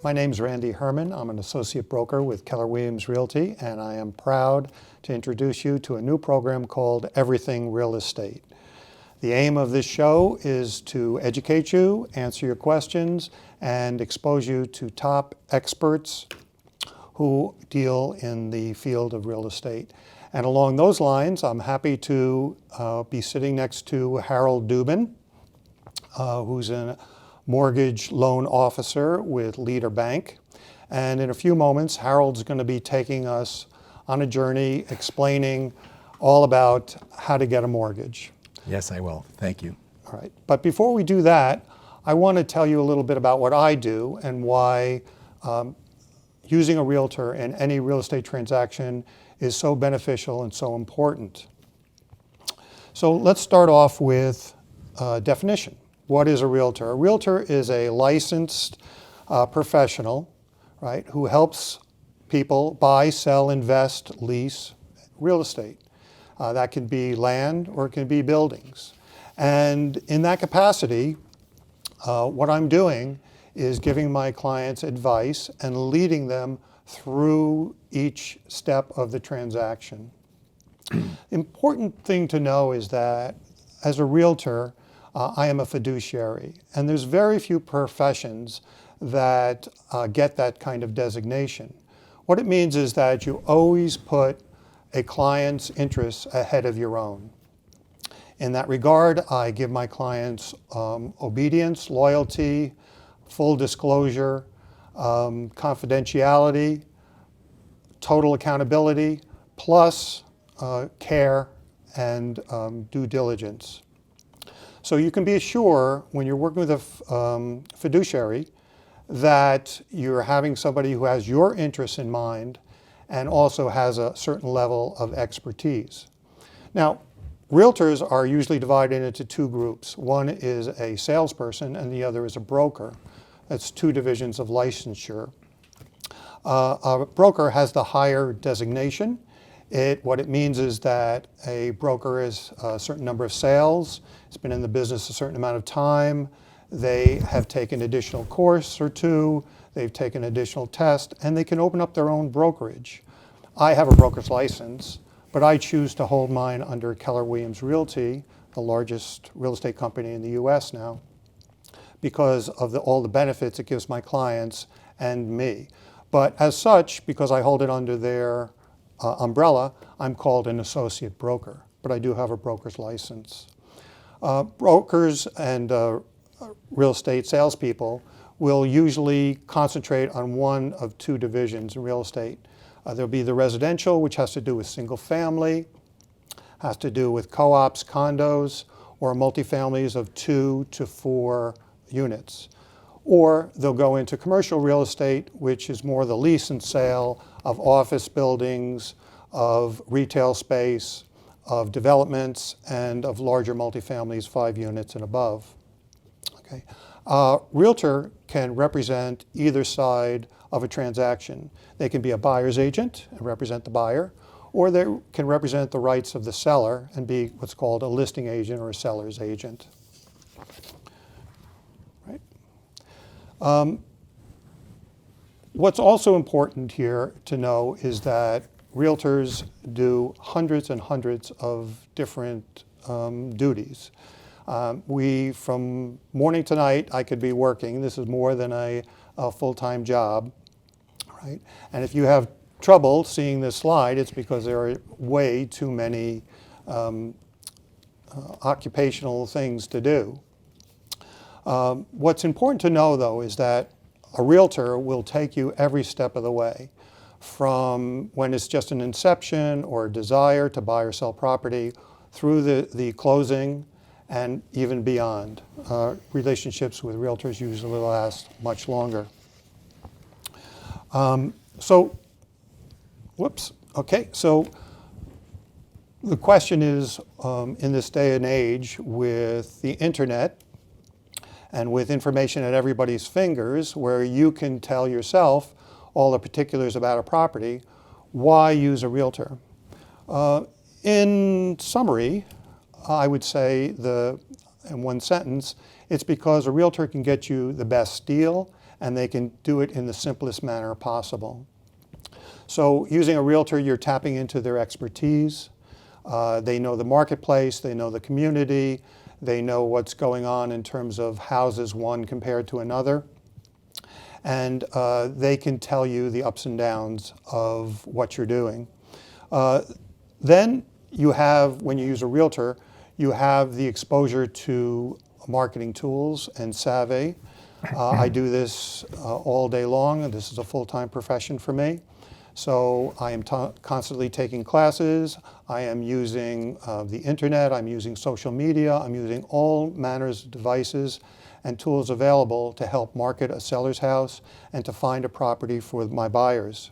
My name's Randy Herman. I'm an associate broker with Keller Williams Realty, and I am proud to introduce you to a new program called Everything Real Estate. The aim of this show is to educate you, answer your questions, and expose you to top experts who deal in the field of real estate. And along those lines, I'm happy to be sitting next to Harold Dubin, who's a mortgage loan officer with Leader Bank. And in a few moments, Harold's going to be taking us on a journey explaining all about how to get a mortgage. Yes, I will. Thank you. All right. But before we do that, I want to tell you a little bit about what I do and why using a realtor in any real estate transaction is so beneficial and so important. So let's start off with definition. What is a realtor? A realtor is a licensed professional, right, who helps people buy, sell, invest, lease real estate. That can be land or it can be buildings. And in that capacity, what I'm doing is giving my clients advice and leading them through each step of the transaction. Important thing to know is that as a realtor, I am a fiduciary, and there's very few professions that get that kind of designation. What it means is that you always put a client's interests ahead of your own. In that regard, I give my clients obedience, loyalty, full disclosure, confidentiality, total accountability, plus care and due diligence. So you can be assured when you're working with a fiduciary that you're having somebody who has your interests in mind and also has a certain level of expertise. Now, realtors are usually divided into two groups. One is a salesperson and the other is a broker. That's two divisions of licensure. A broker has the higher designation. What it means is that a broker is a certain number of sales. It's been in the business a certain amount of time. They have taken additional course or two. They've taken additional test, and they can open up their own brokerage. I have a broker's license, but I choose to hold mine under Keller Williams Realty, the largest real estate company in the U.S. now, because of all the benefits it gives my clients and me. But as such, because I hold it under their umbrella, I'm called an associate broker, but I do have a broker's license. Brokers and real estate salespeople will usually concentrate on one of two divisions in real estate. There'll be the residential, which has to do with single family, has to do with co-ops, condos, or multifamilies of 2 to 4 units. Or they'll go into commercial real estate, which is more the lease and sale of office buildings, of retail space, of developments, and of larger multifamilies, 5 units and above. Okay. Realtor can represent either side of a transaction. They can be a buyer's agent and represent the buyer, or they can represent the rights of the seller and be what's called a listing agent or a seller's agent. Right. What's also important here to know is that realtors do hundreds and hundreds of different duties. From morning to night, I could be working. This is more than a full-time job, right? And if you have trouble seeing this slide, it's because there are way too many occupational things to do. What's important to know, though, is that a realtor will take you every step of the way, from when it's just an inception or a desire to buy or sell property, through the closing, and even beyond. Relationships with realtors usually last much longer. So the question is, in this day and age with the internet and with information at everybody's fingers, where you can tell yourself all the particulars about a property, why use a realtor? In summary, I would say in one sentence, it's because a realtor can get you the best deal and they can do it in the simplest manner possible. So using a realtor, you're tapping into their expertise. They know the marketplace, they know the community, they know what's going on in terms of houses one compared to another. And they can tell you the ups and downs of what you're doing. Then you have, when you use a realtor, you have the exposure to marketing tools and savvy. I do this all day long, and this is a full-time profession for me. So I am constantly taking classes. I am using the internet. I'm using social media. I'm using all manners of devices and tools available to help market a seller's house and to find a property for my buyers.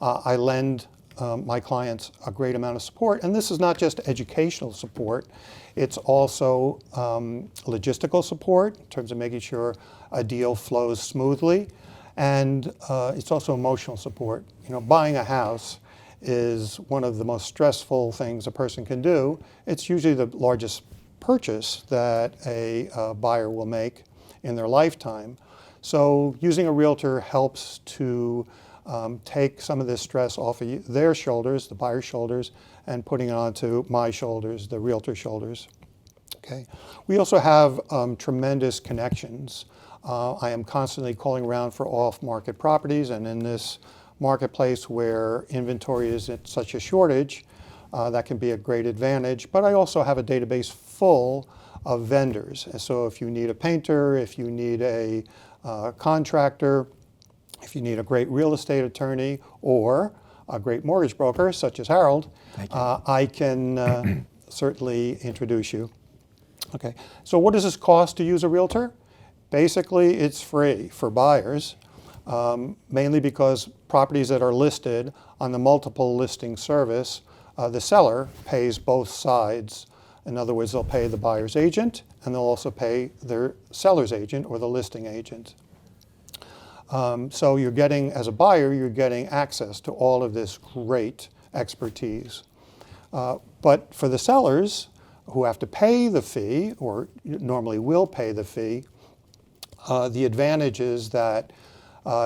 I lend my clients a great amount of support, and this is not just educational support. It's also logistical support in terms of making sure a deal flows smoothly, and it's also emotional support. You know, buying a house is one of the most stressful things a person can do. It's usually the largest purchase that a buyer will make in their lifetime. So using a realtor helps to take some of this stress off of their shoulders, the buyer's shoulders, and putting it onto my shoulders, the realtor's shoulders. Okay. We also have tremendous connections. I am constantly calling around for off-market properties, and in this marketplace where inventory is at such a shortage, that can be a great advantage. But I also have a database full of vendors. And so if you need a painter, if you need a contractor, if you need a great real estate attorney or a great mortgage broker, such as Harold, I can certainly introduce you. Okay, so what does this cost to use a realtor? Basically, it's free for buyers, mainly because properties that are listed on the multiple listing service, the seller pays both sides. In other words, they'll pay the buyer's agent, and they'll also pay their seller's agent or the listing agent. So you're getting, as a buyer, you're getting access to all of this great expertise. But for the sellers who have to pay the fee, or normally will pay the fee, the advantage is that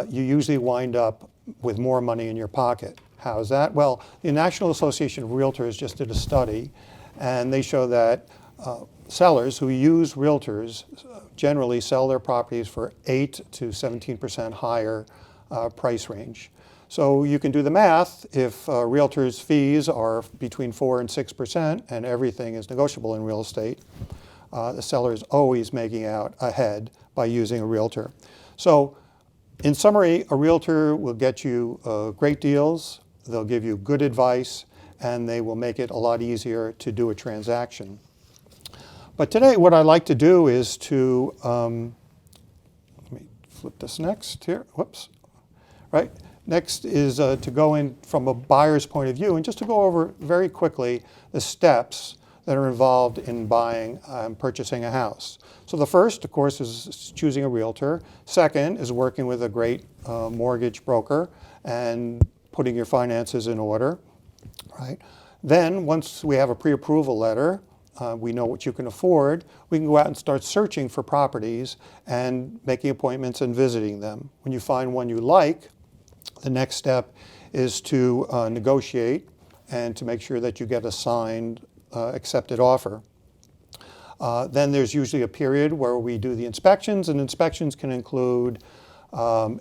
you usually wind up with more money in your pocket. How is that? Well, the National Association of Realtors just did a study, and they show that sellers who use realtors generally sell their properties for 8 to 17% higher price range. So you can do the math. If realtors' fees are between 4 and 6%, and everything is negotiable in real estate, the seller is always making out ahead by using a realtor. So in summary, a realtor will get you great deals, they'll give you good advice, and they will make it a lot easier to do a transaction. But today what I'd like to do is to, let me flip this next here, whoops, right? Next is to go in from a buyer's point of view and just to go over very quickly the steps that are involved in buying and purchasing a house. So the first, of course, is choosing a realtor. Second is working with a great mortgage broker and putting your finances in order, right? Then once we have a pre-approval letter, we know what you can afford, we can go out and start searching for properties and making appointments and visiting them. When you find one you like, the next step is to negotiate and to make sure that you get a signed accepted offer. Then there's usually a period where we do the inspections, and inspections can include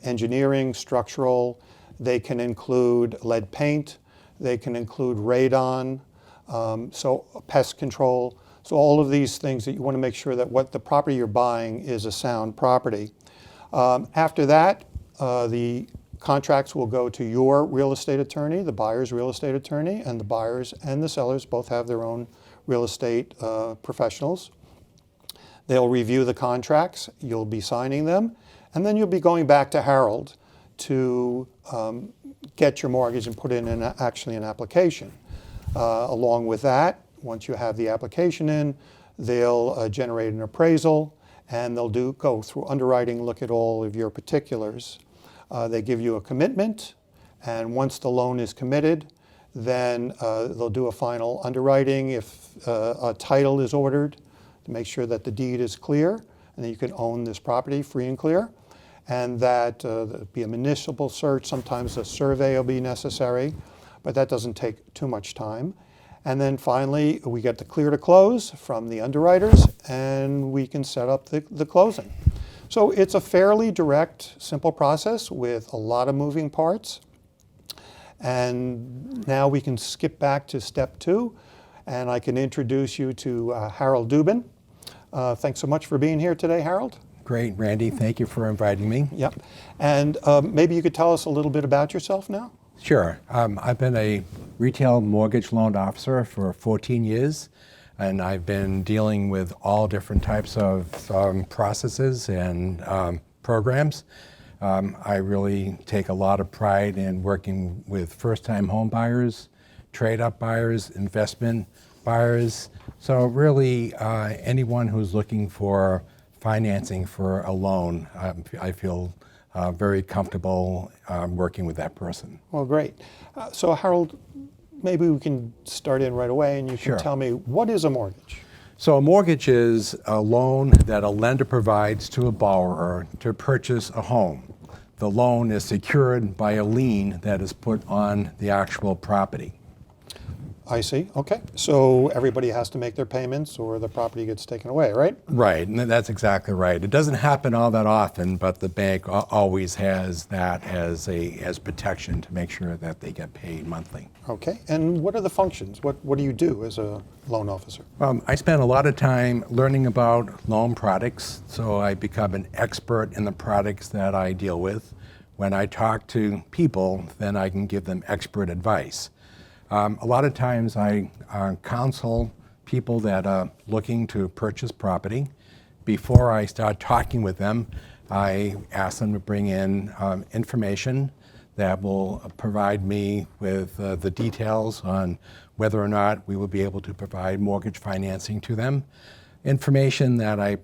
engineering, structural, they can include lead paint, they can include radon, so pest control. So all of these things that you want to make sure that what the property you're buying is a sound property. After that, the contracts will go to your real estate attorney, the buyer's real estate attorney, and the buyers and the sellers both have their own real estate professionals. They'll review the contracts, you'll be signing them, and then you'll be going back to Harold to get your mortgage and put in actually an application. Along with that, once you have the application in, they'll generate an appraisal, and they'll go through underwriting, look at all of your particulars. They give you a commitment, and once the loan is committed, then they'll do a final underwriting if a title is ordered to make sure that the deed is clear and that you can own this property free and clear. and that there'll be a municipal search. Sometimes a survey will be necessary, but that doesn't take too much time. And then finally, we get the clear to close from the underwriters, and we can set up the closing. So it's a fairly direct, simple process with a lot of moving parts. And now we can skip back to step 2, and I can introduce you to Harold Dubin. Thanks so much for being here today, Harold. Great, Randy. Thank you for inviting me. Yep. And maybe you could tell us a little bit about yourself now? Sure. I've been a retail mortgage loan officer for 14 years, and I've been dealing with all different types of processes and programs. I really take a lot of pride in working with first-time home buyers, trade-up buyers, investment buyers. So really, anyone who's looking for financing for a loan, I feel very comfortable working with that person. Well, great. So Harold, maybe we can start in right away, and you can Sure. tell me, what is a mortgage? So a mortgage is a loan that a lender provides to a borrower to purchase a home. The loan is secured by a lien that is put on the actual property. I see. Okay. So everybody has to make their payments or the property gets taken away, right? Right, and that's exactly right. It doesn't happen all that often, but the bank always has that as protection to make sure that they get paid monthly. Okay. And what are the functions? What do you do as a loan officer? I spend a lot of time learning about loan products, so I become an expert in the products that I deal with. When I talk to people, then I can give them expert advice. A lot of times I counsel people that are looking to purchase property. Before I start talking with them, I ask them to bring in information that will provide me with the details on whether or not we will be able to provide mortgage financing to them. Information that I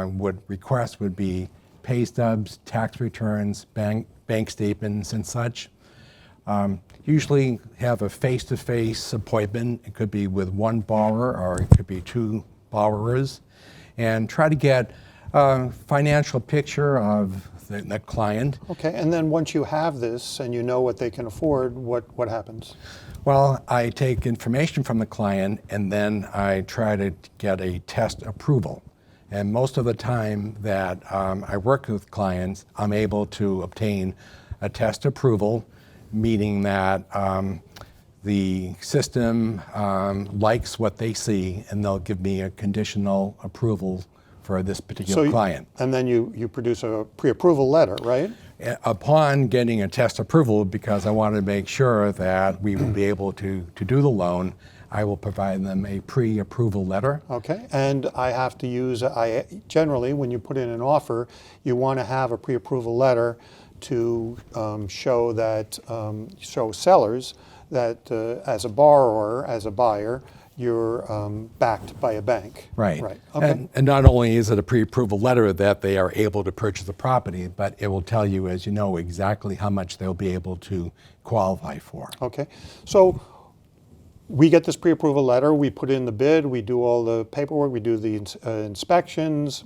would request would be pay stubs, tax returns, bank statements, and such. Usually have a face-to-face appointment. It could be with one borrower or it could be 2 borrowers, and try to get a financial picture of the client. Okay. And then once you have this and you know what they can afford, what happens? Well, I take information from the client and then I try to get a test approval. And most of the time that I work with clients, I'm able to obtain a test approval, meaning that the system likes what they see and they'll give me a conditional approval for this particular client. And then you produce a pre-approval letter, right? Upon getting a test approval, because I want to make sure that we will be able to do the loan, I will provide them a pre-approval letter. Okay. And I have to use, generally, when you put in an offer, you want to have a pre-approval letter to show sellers that as a borrower, as a buyer, you're backed by a bank. Right. Right. Okay. And not only is it a pre-approval letter that they are able to purchase the property, but it will tell you, as you know, exactly how much they'll be able to qualify for. Okay. So we get this pre-approval letter, we put in the bid, we do all the paperwork, we do the inspections,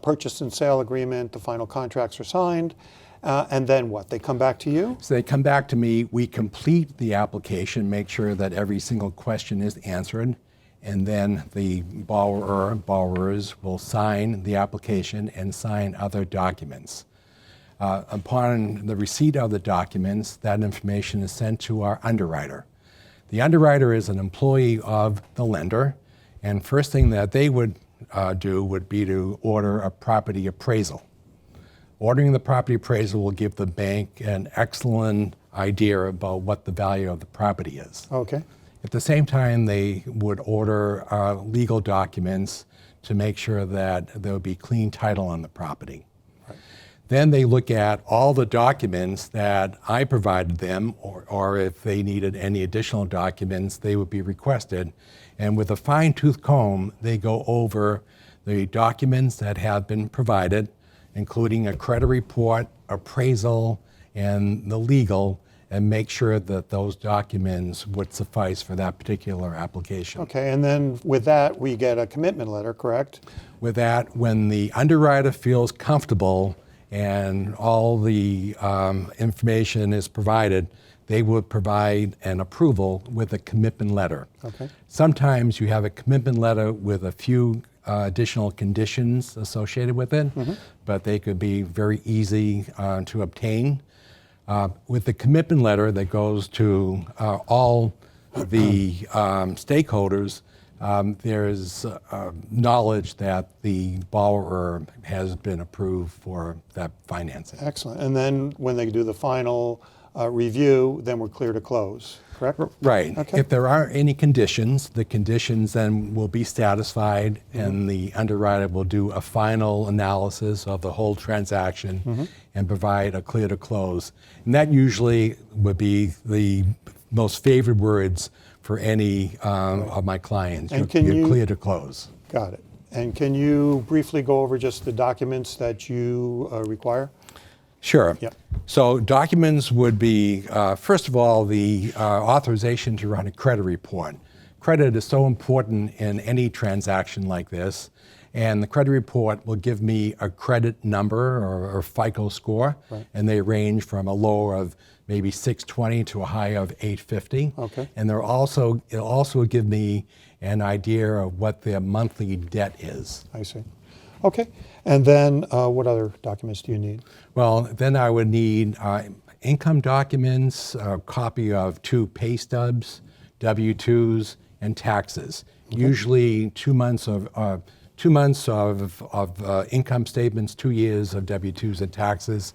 purchase and sale agreement, the final contracts are signed. And then what? They come back to you? So they come back to me, we complete the application, make sure that every single question is answered, and then the borrowers will sign the application and sign other documents. Upon the receipt of the documents, that information is sent to our underwriter. The underwriter is an employee of the lender, and first thing that they would do would be to order a property appraisal. Ordering the property appraisal will give the bank an excellent idea about what the value of the property is. Okay. At the same time, they would order legal documents to make sure that there would be clean title on the property. Right. Then they look at all the documents that I provided them, or if they needed any additional documents, they would be requested. And with a fine-tooth comb, they go over the documents that have been provided, including a credit report, appraisal, and the legal, and make sure that those documents would suffice for that particular application. Okay, and then with that, we get a commitment letter, correct? With that, when the underwriter feels comfortable and all the information is provided, they would provide an approval with a commitment letter. Okay. Sometimes you have a commitment letter with a few additional conditions associated with it, but they could be very easy to obtain. With the commitment letter that goes to all the stakeholders, there is knowledge that the borrower has been approved for that financing. Excellent. And then when they do the final review, then we're clear to close, correct? Right. Okay. If there are any conditions, the conditions then will be satisfied, and the underwriter will do a final analysis of the whole transaction and provide a clear to close. And that usually would be the most favored words for any of my clients. And You're clear to close. Got it. And can you briefly go over just the documents that you require? Sure. Yep. So documents would be, first of all, the authorization to run a credit report. Credit is so important in any transaction like this, and the credit report will give me a credit number or FICO score, and they range from a low of maybe 620 to a high of 850. Okay. And it'll also give me an idea of what their monthly debt is. I see. Okay. And then what other documents do you need? Well, then I would need income documents, a copy of 2 pay stubs, W-2s, and taxes. Okay. Usually 2 months of income statements, 2 years of W-2s and taxes,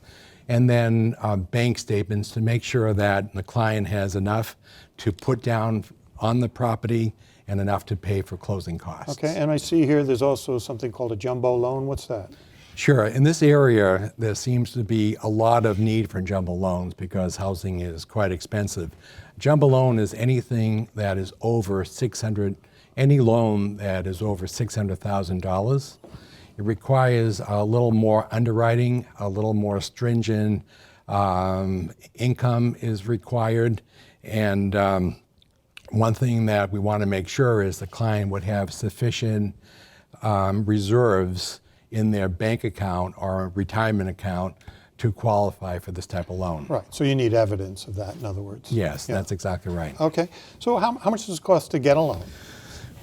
and then bank statements to make sure that the client has enough to put down on the property and enough to pay for closing costs. Okay, and I see here there's also something called a jumbo loan. What's that? Sure. In this area, there seems to be a lot of need for jumbo loans because housing is quite expensive. Jumbo loan is anything that is over any loan that is over $600,000. It requires a little more underwriting, a little more stringent income is required, and one thing that we want to make sure is the client would have sufficient reserves in their bank account or retirement account to qualify for this type of loan. Right, so you need evidence of that, in other words. Yes, Yeah. that's exactly right. Okay, so how much does it cost to get a loan?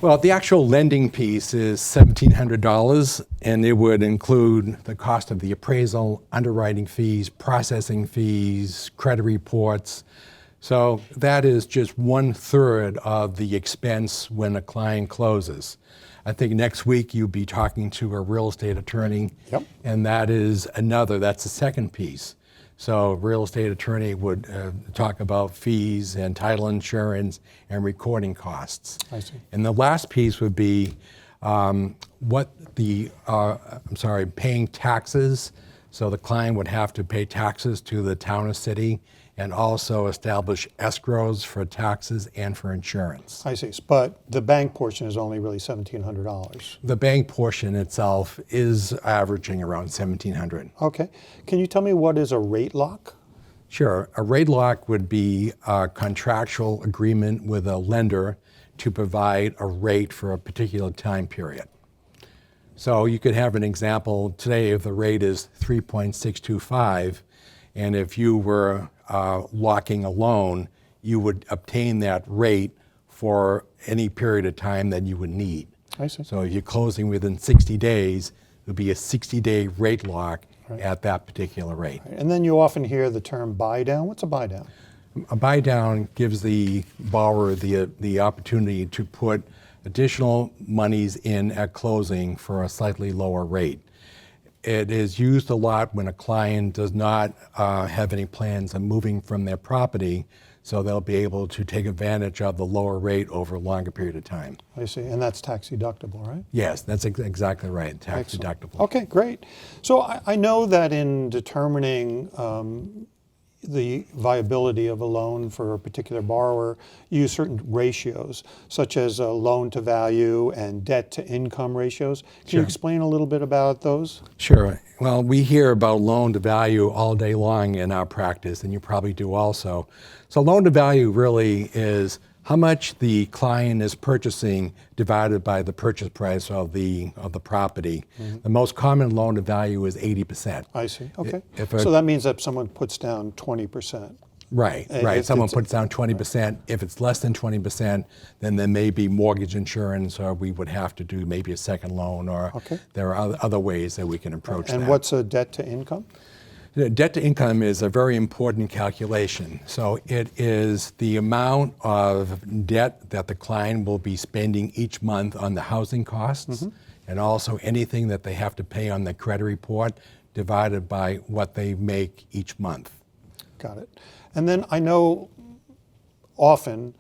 Well, the actual lending piece is $1,700, and it would include the cost of the appraisal, underwriting fees, processing fees, credit reports. So that is just 1/3 of the expense when a client closes. I think next week you'll be talking to a real estate attorney, Yep. and that's the second piece. So a real estate attorney would talk about fees and title insurance and recording costs. I see. And the last piece would be paying taxes. So the client would have to pay taxes to the town or city and also establish escrows for taxes and for insurance. I see, but the bank portion is only really $1,700. The bank portion itself is averaging around $1,700. Okay, can you tell me what is a rate lock? Sure. A rate lock would be a contractual agreement with a lender to provide a rate for a particular time period. So you could have an example today if the rate is 3.625, and if you were locking a loan, you would obtain that rate for any period of time that you would need. I see. So if you're closing within 60 days, it would be a 60-day rate lock at that particular rate. And then you often hear the term buy down. What's a buy down? A buy down gives the borrower the opportunity to put additional monies in at closing for a slightly lower rate. It is used a lot when a client does not have any plans of moving from their property, so they'll be able to take advantage of the lower rate over a longer period of time. I see, and that's tax deductible, right? Yes, that's exactly right, tax Excellent. deductible. Okay, great. So I know that in determining the viability of a loan for a particular borrower, you use certain ratios, such as loan to value and debt to income ratios. Can you explain a little bit about those? Sure. Well, we hear about loan to value all day long in our practice, and you probably do also. So loan to value really is how much the client is purchasing divided by the purchase price of the property. The most common loan to value is 80%. I see. Okay. If So that means that someone puts down 20%. Right, If right. Someone it's- puts down 20%. If it's less than 20%, then there may be mortgage insurance, or we would have to do maybe a second loan, or Okay. there are other ways that we can approach And that. what's a debt to income? The debt to income is a very important calculation. So it is the amount of debt that the client will be spending each month on the housing costs, and also anything that they have to pay on the credit report divided by what they make each month. Got it. And then I know often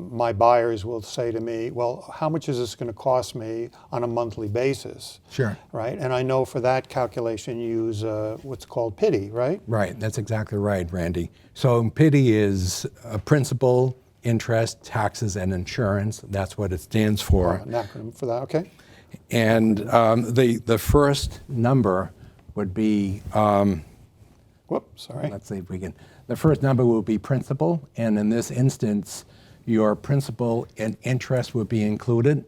my buyers will say to me, well, how much is this going to cost me on a monthly basis? Sure. Right? And I know for that calculation you use what's called PITI, right? Right, that's exactly right, Randy. So PITI is principal, interest, taxes, and insurance. That's what it stands for. An acronym for that, okay? And the first number would be, Whoops, sorry. let's see if we can, the first number will be principal, and in this instance, your principal and interest would be included.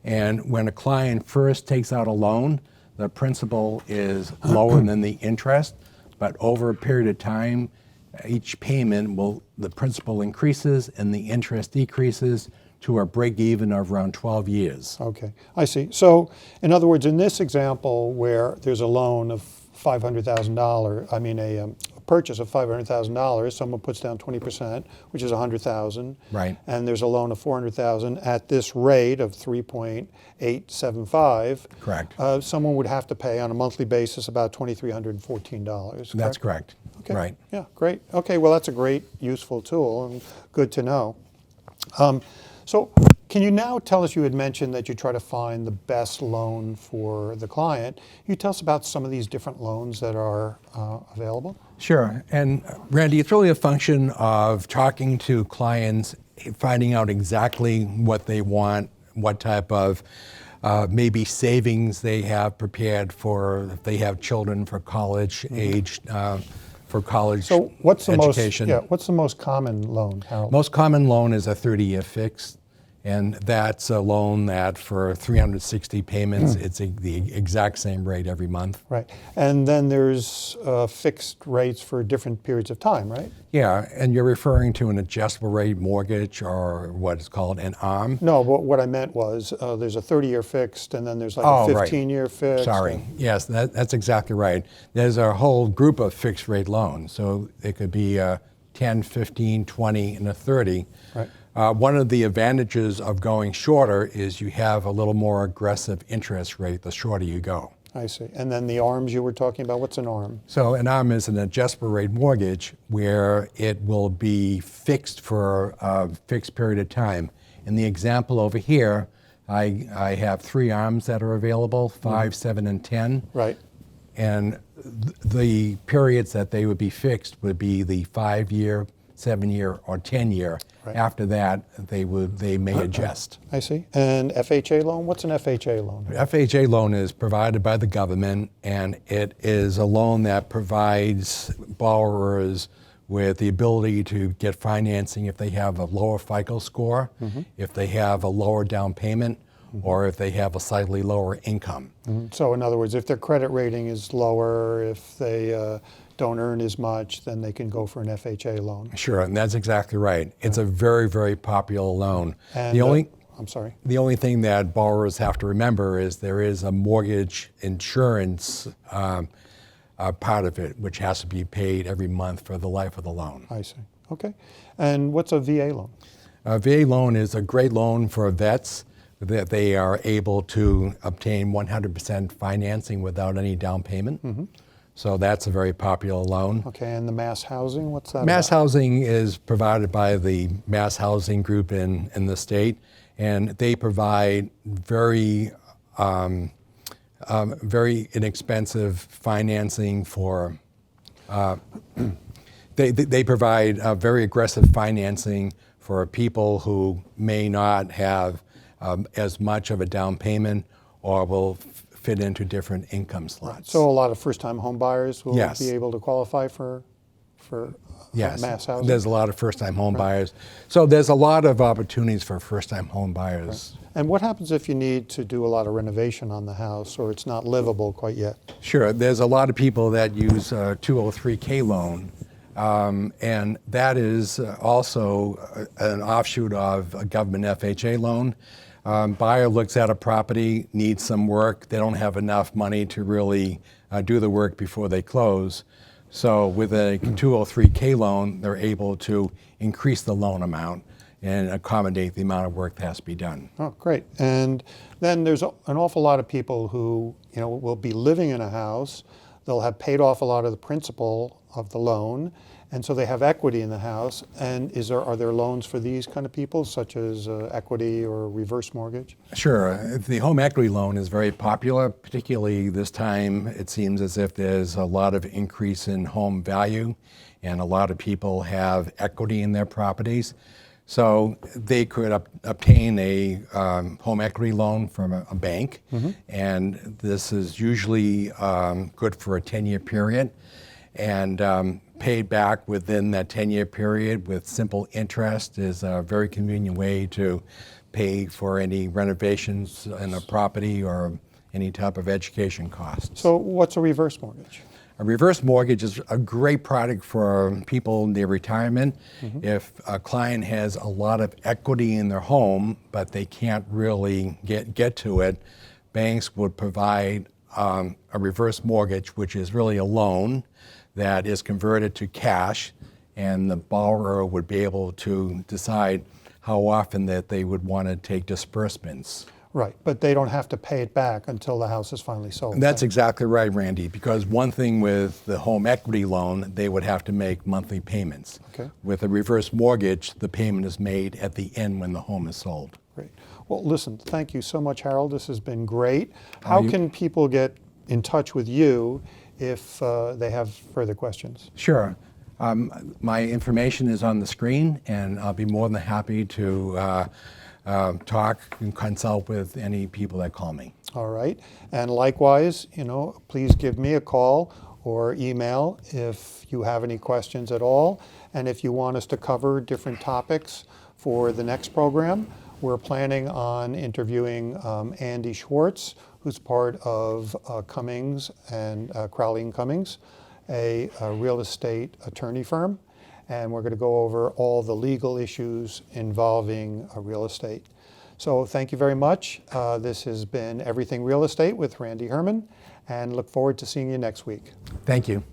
And when a client first takes out a loan, the principal is lower than the interest, but over a period of time, each payment the principal increases and the interest decreases to a break even of around 12 years. Okay, I see. So in other words, in this example where there's a loan of $500,000, I mean a purchase of $500,000, someone puts down 20%, which is $100,000. Right. And there's a loan of $400,000 at this rate of 3.875. Correct. Someone would have to pay on a monthly basis about $2,314. That's correct. Okay. Right. Yeah, great. Okay, well that's a great, useful tool and good to know. So can you now tell us, you had mentioned that you try to find the best loan for the client. Can you tell us about some of these different loans that are available? Sure. And Randy, it's really a function of talking to clients, finding out exactly what they want, what type of maybe savings they have prepared for, if they have children for college age, for college So what's the education. what's the most common loan, Harold? Most common loan is a 30-year fixed, and that's a loan that for 360 payments, it's the exact same rate every month. Right. And then there's fixed rates for different periods of time, right? Yeah, and you're referring to an adjustable rate mortgage, or what is called an ARM. No, but what I meant was there's a 30-year fixed and then there's like Oh, a right. 15-year fixed. Sorry. Yes, that's exactly right. There's a whole group of fixed rate loans. So it could be a 10, 15, 20, and a 30. Right. One of the advantages of going shorter is you have a little more aggressive interest rate the shorter you go. I see. And then the ARMs you were talking about, what's an ARM? So an ARM is an adjustable rate mortgage where it will be fixed for a fixed period of time. In the example over here, I have 3 ARMs that are available, 5, 7, and 10. Right. And the periods that they would be fixed would be the 5-year, 7-year, or 10-year. Right. After that, they may adjust. I see. And FHA loan? What's an FHA loan? FHA loan is provided by the government, and it is a loan that provides borrowers with the ability to get financing if they have a lower FICO score, if they have a lower down payment, or if they have a slightly lower income. So in other words, if their credit rating is lower, if they don't earn as much, then they can go for an FHA loan. Sure, and that's exactly right. It's a very, very popular loan. And, I'm sorry. The only thing that borrowers have to remember is there is a mortgage insurance part of it, which has to be paid every month for the life of the loan. I see. Okay. And what's a VA loan? A VA loan is a great loan for vets that they are able to obtain 100% financing without any down payment. So that's a very popular loan. Okay. And the mass housing, what's that Mass about? housing is provided by the Mass Housing Group in the state, and they provide very inexpensive financing for. They provide very aggressive financing for people who may not have as much of a down payment or will fit into different income slots. So a lot of first-time home buyers will Yes. be able to qualify for for Yes, mass housing? there's a lot of first-time home buyers. So there's a lot of opportunities for first-time home buyers. And what happens if you need to do a lot of renovation on the house or it's not livable quite yet? Sure, there's a lot of people that use a 203K loan, and that is also an offshoot of a government FHA loan. Buyer looks at a property, needs some work, they don't have enough money to really do the work before they close. So with a 203K loan, they're able to increase the loan amount and accommodate the amount of work that has to be done. Oh, great. And then there's an awful lot of people who, will be living in a house. They'll have paid off a lot of the principal of the loan, and so they have equity in the house. And are there loans for these kind of people, such as equity or reverse mortgage? Sure. The home equity loan is very popular, particularly this time. It seems as if there's a lot of increase in home value, and a lot of people have equity in their properties. So they could obtain a home equity loan from a bank, and this is usually good for a 10-year period, and paid back within that 10-year period with simple interest is a very convenient way to pay for any renovations in a property or any type of education costs. So what's a reverse mortgage? A reverse mortgage is a great product for people near retirement. If a client has a lot of equity in their home, but they can't really get to it, banks would provide a reverse mortgage, which is really a loan that is converted to cash, and the borrower would be able to decide how often that they would want to take disbursements. Right, but they don't have to pay it back until the house is finally sold. That's exactly right, Randy, because one thing with the home equity loan, they would have to make monthly payments. Okay. With a reverse mortgage, the payment is made at the end when the home is sold. Great. Well, listen, thank you so much, Harold. This has been great. How can people get in touch with you if they have further questions? Sure. My information is on the screen, and I'll be more than happy to talk and consult with any people that call me. All right. And likewise, please give me a call or email if you have any questions at all. And if you want us to cover different topics for the next program, we're planning on interviewing Andy Schwartz, who's part of Cummings and Crowley and Cummings, a real estate attorney firm. And we're going to go over all the legal issues involving real estate. So thank you very much. This has been Everything Real Estate with Randy Herman, and look forward to seeing you next week. Thank you.